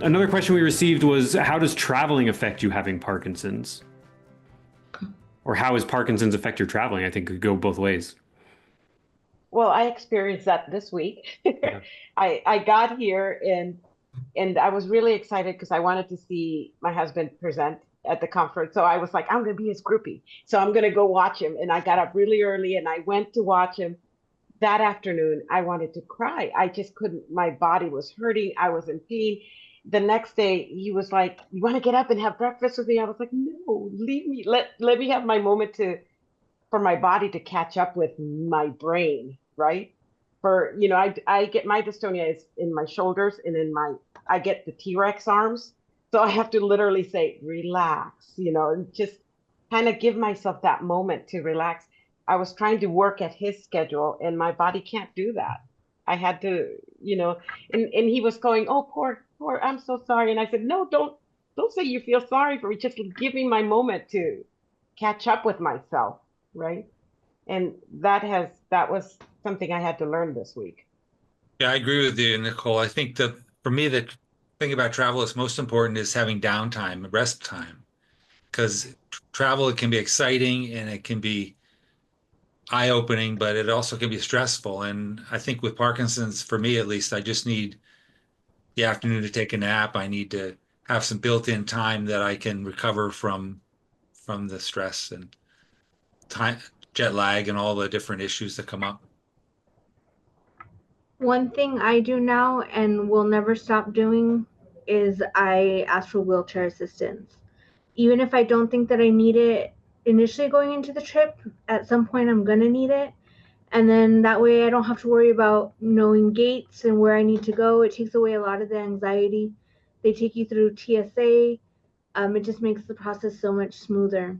Another question we received was, how does traveling affect you having Parkinson's? Or how does Parkinson's affect your traveling? I think it could go both ways. Well, I experienced that this week. Yeah. I got here and I was really excited because I wanted to see my husband present at the conference. So I was like, I'm going to be his groupie. So I'm going to go watch him. And I got up really early and I went to watch him. That afternoon, I wanted to cry. I just couldn't. My body was hurting. I was in pain. The next day, he was like, "You want to get up and have breakfast with me?" I was like, "No, leave me. Let me have my moment to for my body to catch up with my brain, right? For I get my dystonia is in my shoulders and in my I get the T-Rex arms, so I have to literally say relax, and just kind of give myself that moment to relax. I was trying to work at his schedule, and my body can't do that. I had to, and he was going, "Oh, poor, I'm so sorry," and I said, "No, don't say you feel sorry for me. Just give me my moment to catch up with myself." Right. And that was something I had to learn this week. Yeah, I agree with you, Nicole. I think that for me, the thing about travel is most important is having downtime, rest time, because travel, it can be exciting and it can be eye-opening, but it also can be stressful. And I think with Parkinson's, for me at least, I just need the afternoon to take a nap. I need to have some built-in time that I can recover from the stress and time, jet lag, and all the different issues that come up. One thing I do now and will never stop doing is I ask for wheelchair assistance. Even if I don't think that I need it initially going into the trip, at some point I'm going to need it. And then that way I don't have to worry about knowing gates and where I need to go. It takes away a lot of the anxiety. They take you through TSA. It just makes the process so much smoother.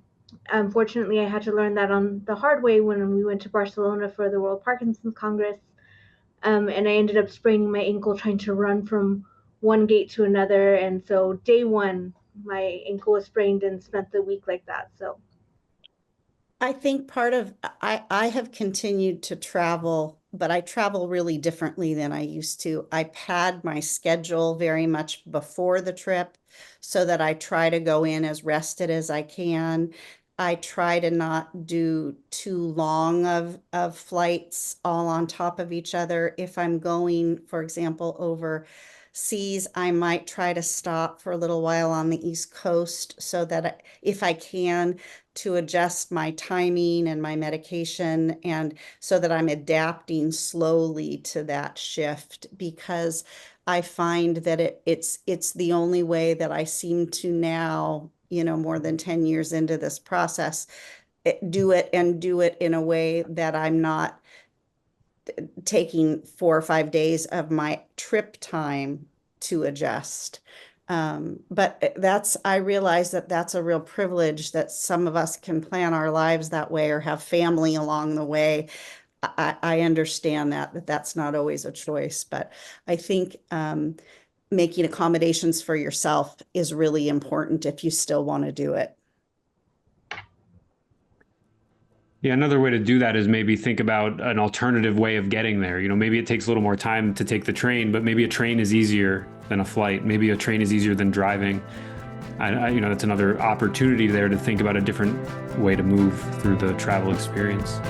Unfortunately, I had to learn that on the hard way when we went to Barcelona for the World Parkinson's Congress. And I ended up spraining my ankle trying to run from one gate to another. And so day one, my ankle was sprained and spent the week like that. So I think part of I have continued to travel, but I travel really differently than I used to. I pad my schedule very much before the trip so that I try to go in as rested as I can. I try to not do too long of flights all on top of each other. If I'm going, for example, overseas, I might try to stop for a little while on the East Coast so that if I can, to adjust my timing and my medication, and so that I'm adapting slowly to that shift, because I find that it's the only way that I seem to now, more than 10 years into this process, do it in a way that I'm not taking 4 or 5 days of my trip time to adjust. But I realize that that's a real privilege, that some of us can plan our lives that way or have family along the way. I understand that that's not always a choice, but I think making accommodations for yourself is really important if you still want to do it. Yeah, another way to do that is maybe think about an alternative way of getting there. Maybe it takes a little more time to take the train, but maybe a train is easier than a flight. Maybe a train is easier than driving. That's another opportunity there to think about a different way to move through the travel experience.